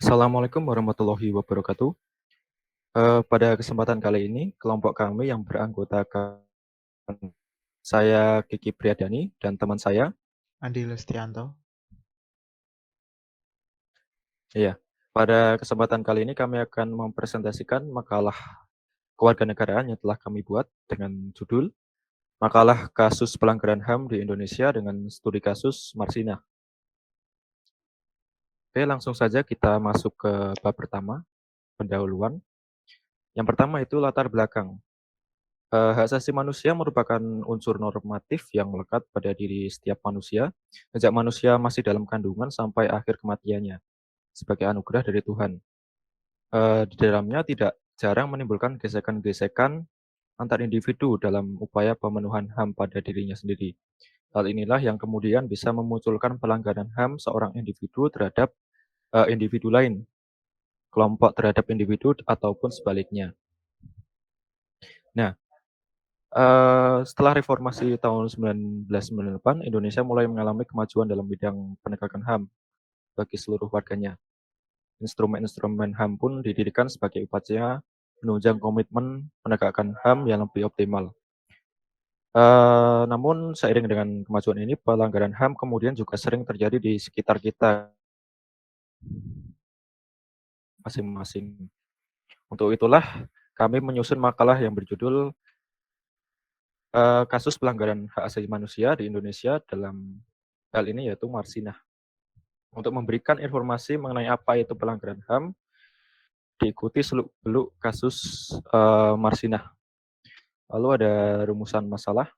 Assalamualaikum warahmatullahi wabarakatuh. Pada kesempatan kali ini, kelompok kami yang beranggotakan saya Kiki Priadani dan teman saya, Andi Lestianto. ya. Pada kesempatan kali ini kami akan mempresentasikan makalah kewarganegaraan yang telah kami buat dengan judul Makalah Kasus Pelanggaran HAM di Indonesia dengan Studi Kasus Marsina. Oke, langsung saja kita masuk ke bab pertama, pendahuluan. Yang pertama itu latar belakang. Hak asasi manusia merupakan unsur normatif yang melekat pada diri setiap manusia, sejak manusia masih dalam kandungan sampai akhir kematiannya, sebagai anugerah dari Tuhan. Di dalamnya tidak jarang menimbulkan gesekan-gesekan antar individu dalam upaya pemenuhan HAM pada dirinya sendiri. Hal inilah yang kemudian bisa memunculkan pelanggaran HAM seorang individu terhadap individu lain, kelompok terhadap individu, ataupun sebaliknya. Nah, setelah reformasi tahun 1998, Indonesia mulai mengalami kemajuan dalam bidang penegakan HAM bagi seluruh warganya. Instrumen-instrumen HAM pun didirikan sebagai upaya menunjang komitmen penegakan HAM yang lebih optimal. Namun seiring dengan kemajuan ini, pelanggaran HAM kemudian juga sering terjadi di sekitar kita masing-masing. Untuk itulah kami menyusun makalah yang berjudul Kasus Pelanggaran Hak Asasi Manusia di Indonesia dalam hal ini yaitu Marsinah. Untuk memberikan informasi mengenai apa itu pelanggaran HAM, diikuti seluk-beluk kasus Marsinah. Lalu ada rumusan masalah.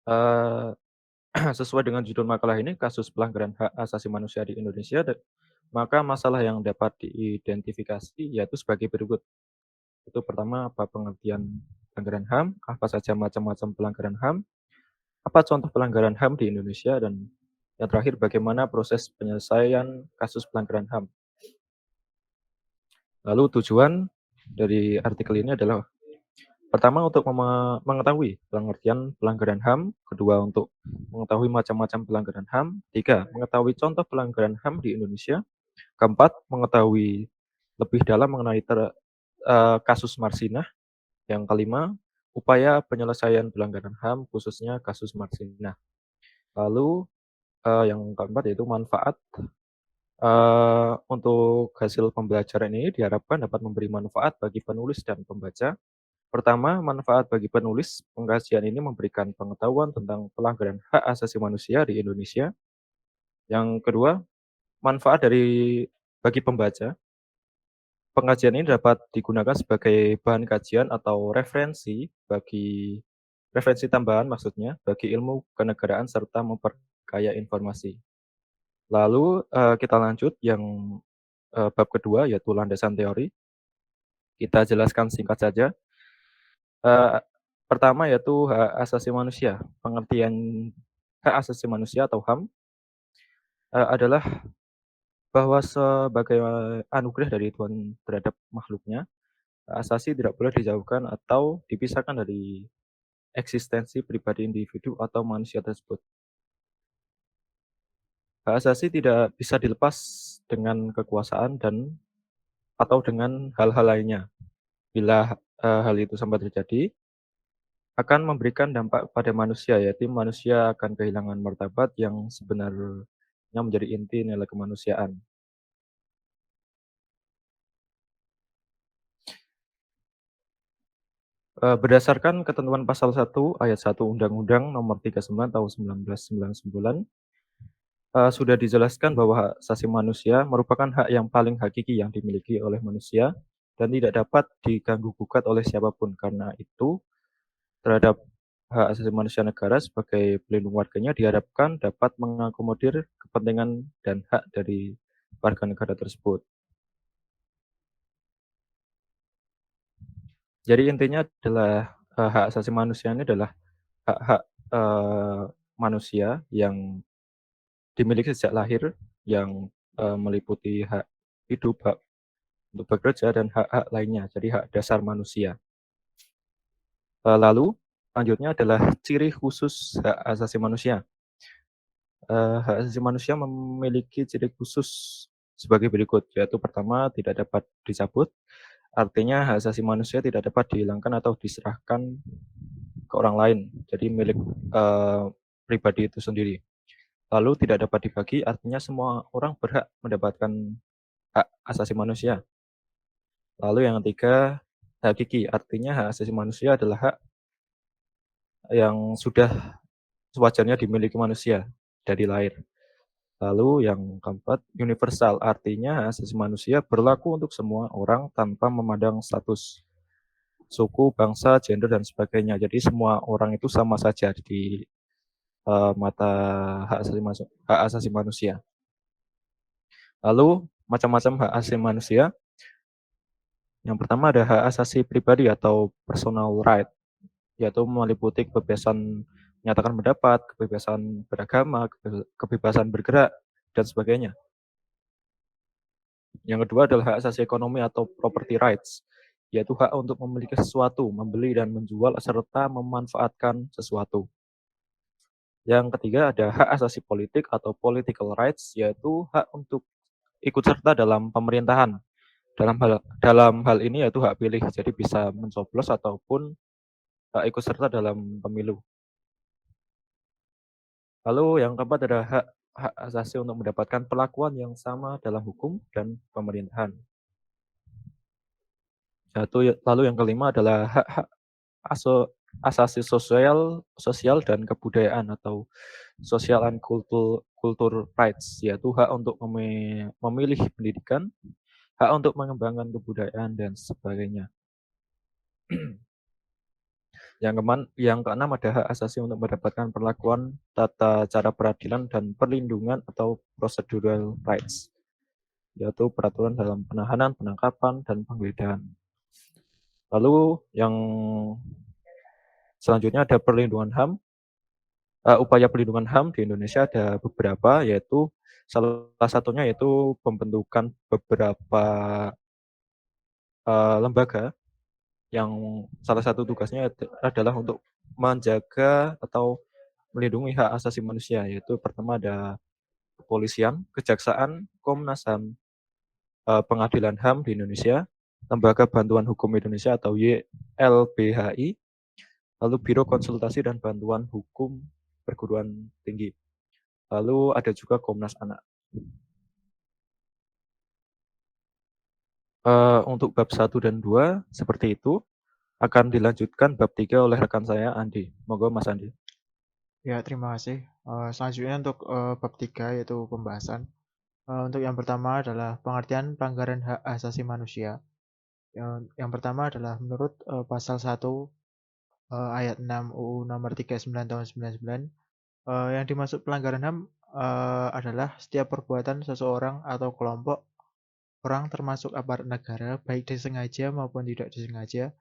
Uh, Sesuai dengan judul makalah ini, kasus pelanggaran hak asasi manusia di Indonesia, maka masalah yang dapat diidentifikasi yaitu sebagai berikut. Itu pertama, apa pengertian pelanggaran HAM, apa saja macam-macam pelanggaran HAM, apa contoh pelanggaran HAM di Indonesia, dan yang terakhir, bagaimana proses penyelesaian kasus pelanggaran HAM. Lalu tujuan dari artikel ini adalah pertama untuk mengetahui pengertian pelanggaran HAM, kedua untuk mengetahui macam-macam pelanggaran HAM, tiga mengetahui contoh pelanggaran HAM di Indonesia, keempat mengetahui lebih dalam mengenai kasus Marsinah, yang kelima upaya penyelesaian pelanggaran HAM khususnya kasus Marsinah. Lalu yang keempat yaitu manfaat. Untuk hasil pembelajaran ini diharapkan dapat memberi manfaat bagi penulis dan pembaca. Pertama, manfaat bagi penulis, pengkajian ini memberikan pengetahuan tentang pelanggaran hak asasi manusia di Indonesia. Yang kedua, manfaat bagi pembaca, pengkajian ini dapat digunakan sebagai bahan kajian atau referensi tambahan maksudnya, bagi ilmu kenegaraan serta memperkaya informasi. Lalu kita lanjut yang bab kedua yaitu landasan teori. Kita jelaskan singkat saja. Eee, Pertama yaitu hak asasi manusia. Pengertian hak asasi manusia atau HAM, adalah bahwa sebagai anugerah dari Tuhan terhadap makhluknya, hak asasi tidak boleh dijauhkan atau dipisahkan dari eksistensi pribadi individu atau manusia tersebut. Hak asasi tidak bisa dilepas dengan kekuasaan atau dengan hal-hal lainnya. Bila, hal itu sampai terjadi, akan memberikan dampak pada manusia, yaitu manusia akan kehilangan martabat yang sebenarnya menjadi inti nilai kemanusiaan. Berdasarkan ketentuan pasal 1 ayat 1 Undang-Undang Nomor 39 Tahun 1999, sudah dijelaskan bahwa hak asasi manusia merupakan hak yang paling hakiki yang dimiliki oleh manusia dan tidak dapat diganggu-gugat oleh siapapun. Karena itu, terhadap hak asasi manusia negara sebagai pelindung warganya diharapkan dapat mengakomodir kepentingan dan hak dari warga negara tersebut. Jadi intinya adalah, hak asasi manusia ini adalah hak-hak, manusia yang dimiliki sejak lahir, yang, meliputi hak hidup, hak untuk bekerja, dan hak-hak lainnya, jadi hak dasar manusia. Lalu selanjutnya adalah ciri khusus hak asasi manusia. Hak asasi manusia memiliki ciri khusus. sebagai berikut, yaitu pertama, tidak dapat dicabut, artinya hak asasi manusia tidak dapat dihilangkan atau diserahkan ke orang lain, jadi milik pribadi itu sendiri. Lalu tidak dapat dibagi, artinya semua orang berhak mendapatkan hak asasi manusia. Lalu yang ketiga, hakiki, artinya hak asasi manusia adalah hak yang sudah sewajarnya dimiliki manusia dari lahir. Lalu yang keempat, universal, artinya hak asasi manusia berlaku untuk semua orang tanpa memandang status, suku, bangsa, gender, dan sebagainya. Jadi semua orang itu sama saja di mata hak asasi manusia. Lalu macam-macam hak asasi manusia. Yang pertama ada hak asasi pribadi atau personal right, yaitu meliputi kebebasan menyatakan pendapat, kebebasan beragama, kebebasan bergerak, dan sebagainya. Yang kedua adalah hak asasi ekonomi atau property rights, yaitu hak untuk memiliki sesuatu, membeli dan menjual, serta memanfaatkan sesuatu. Yang ketiga ada hak asasi politik atau political rights, yaitu hak untuk ikut serta dalam pemerintahan. Dalam hal ini yaitu hak pilih, jadi bisa mencoblos ataupun hak ikut serta dalam pemilu. Lalu yang keempat ada hak asasi untuk mendapatkan perlakuan yang sama dalam hukum dan pemerintahan. Lalu yang kelima adalah hak-hak asasi sosial dan kebudayaan atau social and culture rights, yaitu hak untuk memilih pendidikan, hak untuk mengembangkan kebudayaan dan sebagainya. Yang keenam ada hak asasi untuk mendapatkan perlakuan tata cara peradilan dan perlindungan atau procedural rights, yaitu peraturan dalam penahanan, penangkapan, dan penggeledahan. Lalu yang selanjutnya ada perlindungan HAM. Upaya perlindungan HAM di Indonesia ada beberapa, yaitu salah satunya yaitu pembentukan beberapa lembaga yang salah satu tugasnya adalah untuk menjaga atau melindungi hak asasi manusia, yaitu pertama ada kepolisian, kejaksaan, Komnas HAM, Pengadilan HAM di Indonesia, Lembaga Bantuan Hukum Indonesia atau YLBHI, lalu Biro Konsultasi dan Bantuan Hukum Perguruan Tinggi. Lalu ada juga Komnas Anak. Untuk bab 1 dan 2 seperti itu, akan dilanjutkan bab 3 oleh rekan saya Andi. Monggo Mas Andi. Ya, terima kasih. Selanjutnya untuk bab 3 yaitu pembahasan. Untuk yang pertama adalah pengertian pelanggaran hak asasi manusia. Yang pertama adalah menurut pasal 1 ayat 6 UU nomor 39 tahun 99, yang dimaksud pelanggaran HAM adalah setiap perbuatan seseorang atau kelompok orang termasuk aparat negara, baik disengaja maupun tidak disengaja,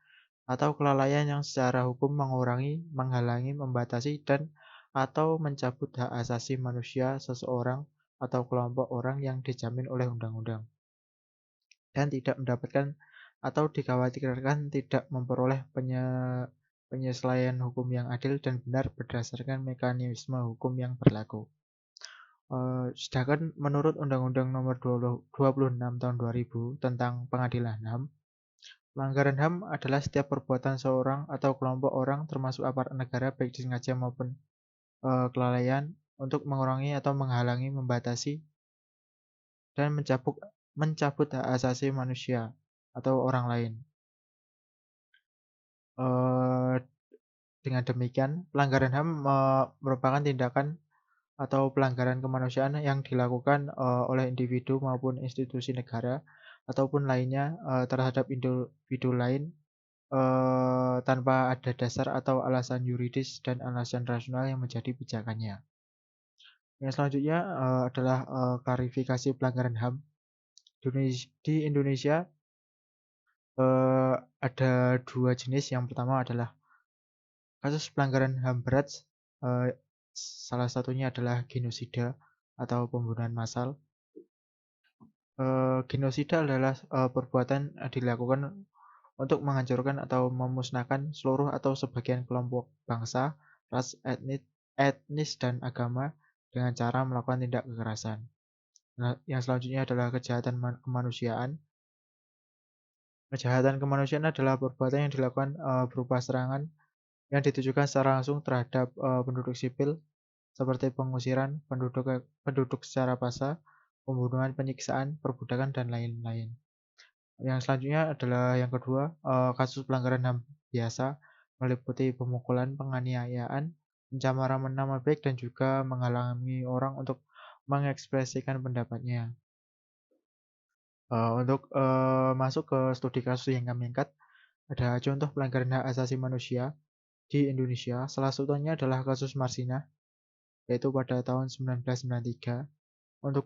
atau kelalaian yang secara hukum mengurangi, menghalangi, membatasi, dan atau mencabut hak asasi manusia seseorang atau kelompok orang yang dijamin oleh undang-undang, dan tidak mendapatkan atau dikhawatirkan tidak memperoleh penyesuaian hukum yang adil dan benar berdasarkan mekanisme hukum yang berlaku. Sedangkan menurut Undang-Undang Nomor 26 Tahun 2000 tentang Pengadilan HAM, pelanggaran HAM adalah setiap perbuatan seorang atau kelompok orang termasuk aparat negara baik disengaja maupun kelalaian untuk mengurangi atau menghalangi, membatasi, dan mencabut hak asasi manusia atau orang lain. Dengan demikian, pelanggaran HAM merupakan tindakan atau pelanggaran kemanusiaan yang dilakukan oleh individu maupun institusi negara ataupun lainnya terhadap individu lain tanpa ada dasar atau alasan yuridis dan alasan rasional yang menjadi pijakannya. Yang selanjutnya adalah klarifikasi pelanggaran HAM. Di Indonesia ada dua jenis. Yang pertama adalah kasus pelanggaran HAM berat, salah satunya adalah genosida atau pembunuhan massal. Genosida adalah perbuatan dilakukan untuk menghancurkan atau memusnahkan seluruh atau sebagian kelompok bangsa, ras, etnis, dan agama dengan cara melakukan tindak kekerasan. Nah, yang selanjutnya adalah kejahatan kemanusiaan. Kejahatan kemanusiaan adalah perbuatan yang dilakukan berupa serangan yang ditujukan secara langsung terhadap penduduk sipil seperti pengusiran penduduk secara paksa, pembunuhan, penyiksaan, perbudakan, dan lain-lain. Yang selanjutnya adalah yang kedua, kasus pelanggaran HAM biasa meliputi pemukulan, penganiayaan, pencemaran nama baik, dan juga menghalangi orang untuk mengekspresikan pendapatnya. Untuk masuk ke studi kasus yang kami angkat, ada contoh pelanggaran hak asasi manusia di Indonesia. Salah satunya adalah kasus Marsinah, yaitu pada tahun 1993. Untuk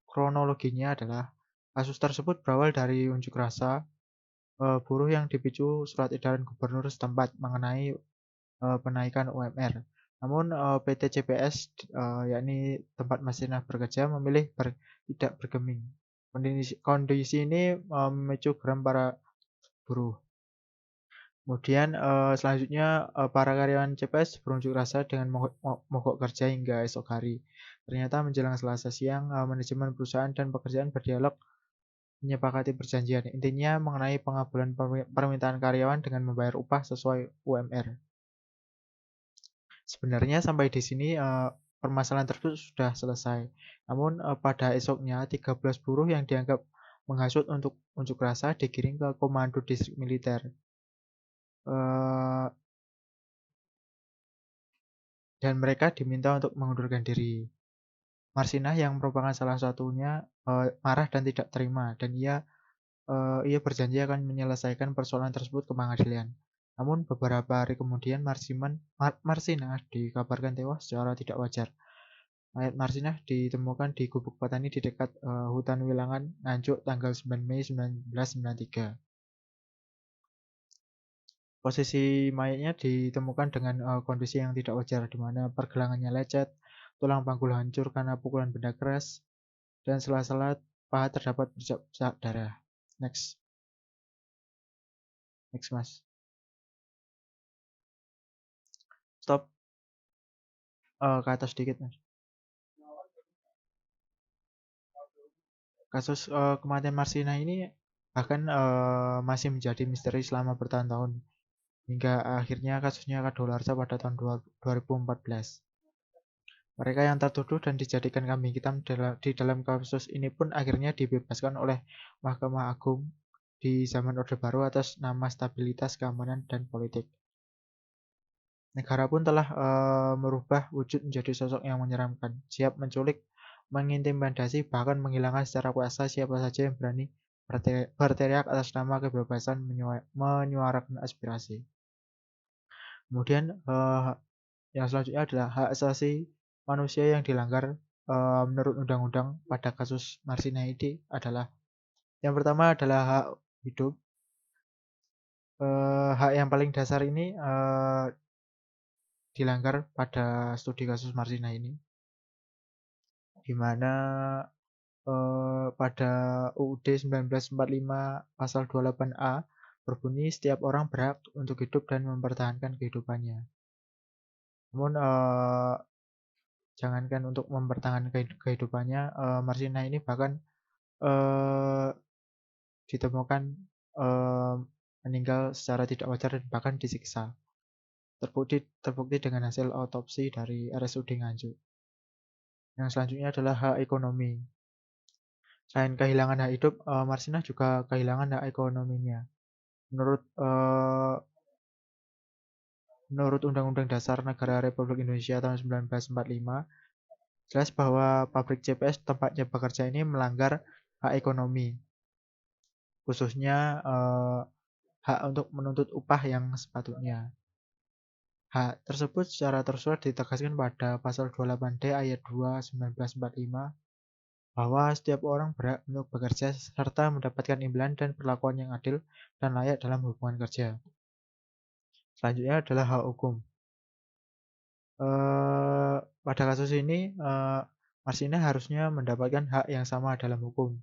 kronologinya adalah kasus tersebut berawal dari unjuk rasa buruh yang dipicu surat edaran gubernur setempat mengenai penaikan UMR. Namun PT CPS, yakni tempat Marsinah bekerja, memilih tidak bergeming. Kondisi ini memicu geram para buruh. Kemudian selanjutnya para karyawan CPS berunjuk rasa dengan mogok kerja hingga esok hari. Ternyata menjelang Selasa siang, manajemen perusahaan dan pekerjaan berdialog menyepakati perjanjian. Intinya mengenai pengabulan permintaan karyawan dengan membayar upah sesuai UMR. Sebenarnya sampai di sini permasalahan tersebut sudah selesai. Namun pada esoknya 13 buruh yang dianggap menghasut untuk unjuk rasa digiring ke Komando Distrik Militer. Eh, dan mereka diminta untuk mengundurkan diri. Marsinah yang merupakan salah satunya marah dan tidak terima, dan ia berjanji akan menyelesaikan persoalan tersebut ke pengadilan. Namun beberapa hari kemudian Marsinah dikabarkan tewas secara tidak wajar. Mayat Marsinah ditemukan di gubuk petani di dekat hutan Wilangan, Nganjuk, tanggal 9 Mei 1993. Posisi mayatnya ditemukan dengan kondisi yang tidak wajar, di mana pergelangannya lecet, tulang panggul hancur karena pukulan benda keras, dan sela-sela paha terdapat bercak darah. Next, next mas. Stop, ke atas sedikit mas. Kasus kematian Marsinah ini bahkan masih menjadi misteri selama bertahun-tahun, hingga akhirnya kasusnya kadaluarsa pada tahun 2014. Mereka yang tertuduh dan dijadikan kambing hitam di dalam kasus ini pun akhirnya dibebaskan oleh Mahkamah Agung di zaman Orde Baru atas nama stabilitas, keamanan, dan politik. Negara pun telah merubah wujud menjadi sosok yang menyeramkan, siap menculik, mengintimidasi, bahkan menghilangkan secara kuasa siapa saja yang berani berteriak atas nama kebebasan menyuarakan aspirasi. Kemudian yang selanjutnya adalah hak asasi manusia yang dilanggar menurut undang-undang pada kasus Marsinah ini adalah yang pertama adalah hak hidup. Hak yang paling dasar ini dilanggar pada studi kasus Marsinah ini, di mana pada UUD 1945 pasal 28A berbunyi setiap orang berhak untuk hidup dan mempertahankan kehidupannya. Namun jangankan untuk mempertahankan kehidupannya, Marsinah ini bahkan eh, ditemukan eh, meninggal secara tidak wajar dan bahkan disiksa. Terbukti dengan hasil autopsi dari RSUD Nganjuk. Yang selanjutnya adalah hak ekonomi. Selain kehilangan hak hidup, Marsinah juga kehilangan hak ekonominya. Menurut Undang-Undang Dasar Negara Republik Indonesia tahun 1945, jelas bahwa pabrik CPS tempatnya bekerja ini melanggar hak ekonomi, khususnya hak untuk menuntut upah yang sepatutnya. Hak tersebut secara tersurat ditegaskan pada pasal 28D ayat 2 1945 bahwa setiap orang berhak untuk bekerja serta mendapatkan imbalan dan perlakuan yang adil dan layak dalam hubungan kerja. Selanjutnya adalah hak hukum. Pada kasus ini Marsinah harusnya mendapatkan hak yang sama dalam hukum,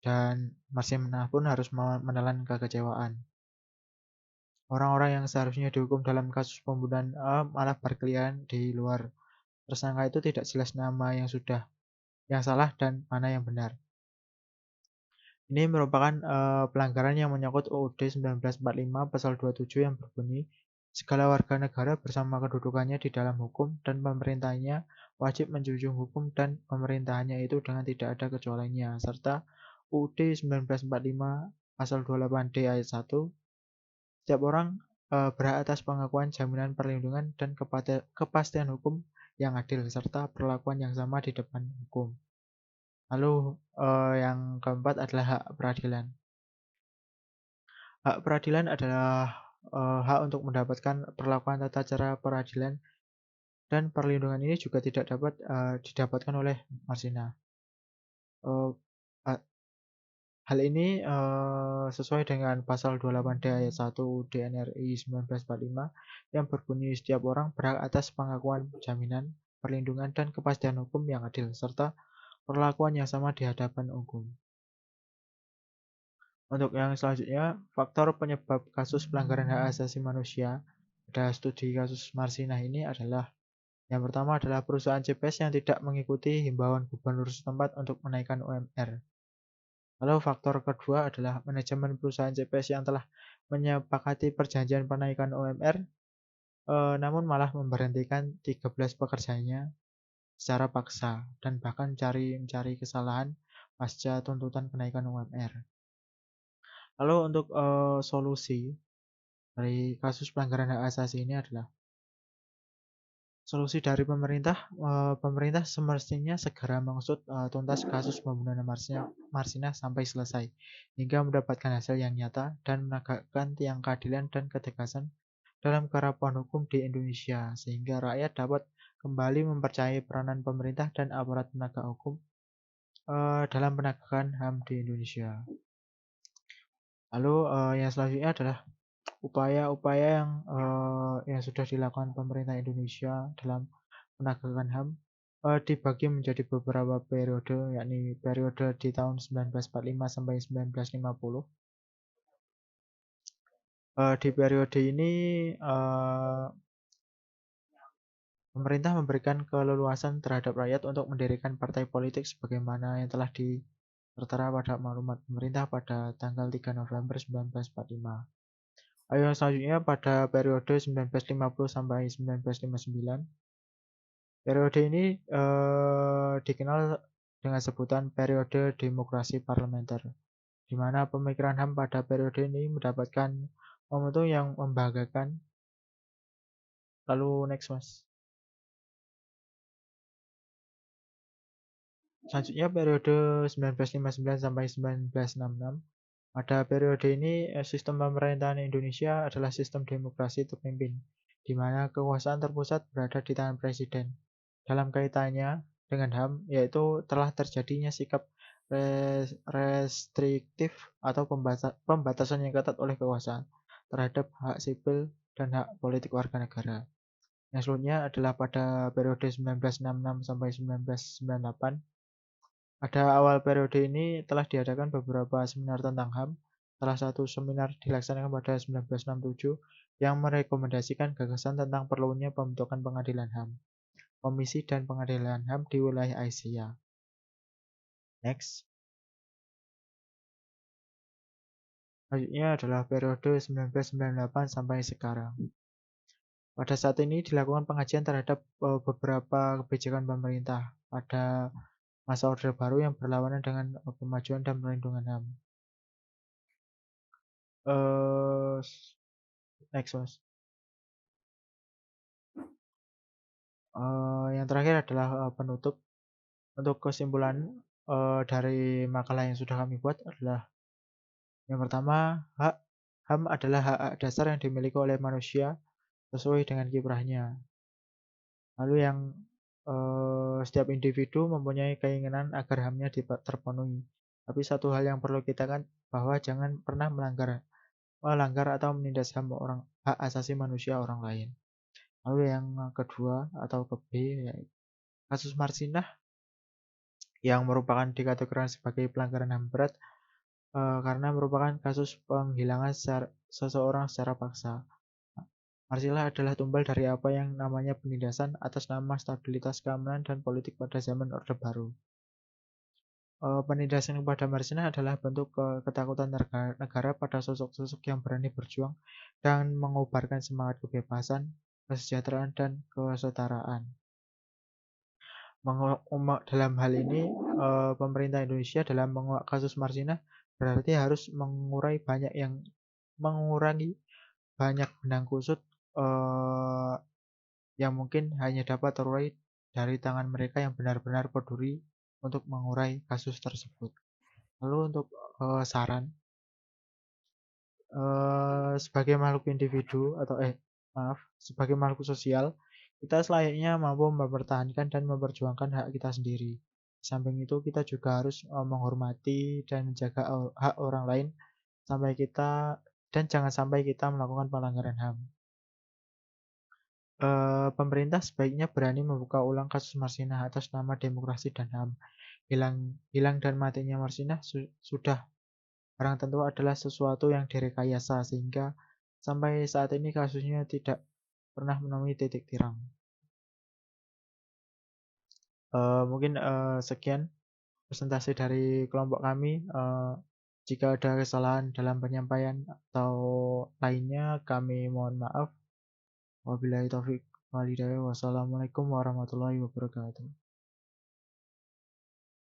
dan Marsinah pun harus menelan kekecewaan. Orang-orang yang seharusnya dihukum dalam kasus pembunuhan malah berkeliaran di luar tersangka itu tidak jelas nama yang salah dan mana yang benar. Ini merupakan pelanggaran yang menyangkut UUD 1945 pasal 27 yang berbunyi, segala warga negara bersama kedudukannya di dalam hukum dan pemerintahnya wajib menjunjung hukum dan pemerintahannya itu dengan tidak ada kecualinya, serta UUD 1945 pasal 28D ayat 1, setiap orang berhak atas pengakuan, jaminan perlindungan, dan kepastian hukum yang adil, serta perlakuan yang sama di depan hukum. Lalu yang keempat adalah hak peradilan. Hak peradilan adalah hak untuk mendapatkan perlakuan tata cara peradilan dan perlindungan ini juga tidak dapat didapatkan oleh Marsina. Uh, Hal ini sesuai dengan pasal 28D ayat 1 UUD NRI 1945 yang berbunyi setiap orang berhak atas pengakuan, jaminan, perlindungan, dan kepastian hukum yang adil, serta perlakuan yang sama di hadapan hukum. Untuk yang selanjutnya, faktor penyebab kasus pelanggaran hak asasi manusia pada studi kasus Marsinah ini adalah yang pertama adalah perusahaan CPS yang tidak mengikuti himbauan gubernur setempat untuk menaikkan UMR. Lalu faktor kedua adalah manajemen perusahaan CPS yang telah menyepakati perjanjian penaikan UMR, namun malah memberhentikan 13 pekerjanya secara paksa dan bahkan mencari kesalahan pasca tuntutan kenaikan UMR. Lalu untuk solusi dari kasus pelanggaran hak asasi ini adalah solusi dari pemerintah semestinya segera mengusut tuntas kasus pembunuhan Marsinah sampai selesai, hingga mendapatkan hasil yang nyata dan menegakkan tiang keadilan dan ketegasan dalam kerapuhan hukum di Indonesia, sehingga rakyat dapat kembali mempercayai peranan pemerintah dan aparat penegak hukum dalam penegakan HAM di Indonesia. Lalu yang selanjutnya adalah upaya-upaya yang sudah dilakukan pemerintah Indonesia dalam penegakan HAM dibagi menjadi beberapa periode, yakni periode di tahun 1945 sampai 1950. Di periode ini pemerintah memberikan keleluasan terhadap rakyat untuk mendirikan partai politik sebagaimana yang telah tertera pada maklumat pemerintah pada tanggal 3 November 1945. Yang selanjutnya pada periode 1950 sampai 1959. Periode ini dikenal dengan sebutan periode demokrasi parlementer, di mana pemikiran HAM pada periode ini mendapatkan momentum yang membanggakan. Lalu next mas. Selanjutnya periode 1959 sampai 1966. Pada periode ini sistem pemerintahan Indonesia adalah sistem demokrasi terpimpin, di mana kekuasaan terpusat berada di tangan presiden. Dalam kaitannya dengan HAM, yaitu telah terjadinya sikap restriktif atau pembatasan yang ketat oleh kekuasaan terhadap hak sipil dan hak politik warga negara. Yang selanjutnya adalah pada periode 1966 sampai 1998. Pada awal periode ini telah diadakan beberapa seminar tentang HAM. Salah satu seminar dilaksanakan pada 1967 yang merekomendasikan gagasan tentang perlunya pembentukan pengadilan HAM, komisi dan pengadilan HAM di wilayah Asia. Next. Selanjutnya adalah periode 1998 sampai sekarang. Pada saat ini dilakukan pengajian terhadap beberapa kebijakan pemerintah pada masa Orde Baru yang berlawanan dengan pemajuan dan perlindungan HAM. Next, mas. Yang terakhir adalah penutup. Untuk kesimpulan dari makalah yang sudah kami buat adalah yang pertama, HAM adalah hak dasar yang dimiliki oleh manusia sesuai dengan kiprahnya. Lalu yang setiap individu mempunyai keinginan agar HAM-nya terpenuhi. Tapi satu hal yang perlu kita kan bahwa jangan pernah melanggar atau menindas hak asasi manusia orang lain. Lalu yang kedua atau ke B, yaitu kasus Marsinah yang merupakan dikategorikan sebagai pelanggaran HAM berat karena merupakan kasus penghilangan seseorang secara paksa. Marsilah adalah tumbal dari apa yang namanya penindasan atas nama stabilitas keamanan dan politik pada zaman Orde Baru. Penindasan kepada Marsinah adalah bentuk ketakutan negara pada sosok-sosok yang berani berjuang dan mengobarkan semangat kebebasan, kesejahteraan, dan kesetaraan. Dalam hal ini, pemerintah Indonesia dalam mengungkap kasus Marsinah berarti harus mengurangi banyak benang kusut yang mungkin hanya dapat terurai dari tangan mereka yang benar-benar peduli untuk mengurai kasus tersebut. Lalu untuk saran, sebagai makhluk individu sebagai makhluk sosial, kita selayaknya mampu mempertahankan dan memperjuangkan hak kita sendiri. Di samping itu, kita juga harus menghormati dan menjaga hak orang lain dan jangan sampai kita melakukan pelanggaran HAM. Pemerintah sebaiknya berani membuka ulang kasus Marsinah atas nama demokrasi dan HAM. Hilang dan matinya Marsinah sudah barang tentu adalah sesuatu yang direkayasa sehingga sampai saat ini kasusnya tidak pernah menemui titik terang. Mungkin sekian presentasi dari kelompok kami. Jika ada kesalahan dalam penyampaian atau lainnya, kami mohon maaf. Wabillahi taufik walhidayah. Wassalamualaikum warahmatullahi wabarakatuh.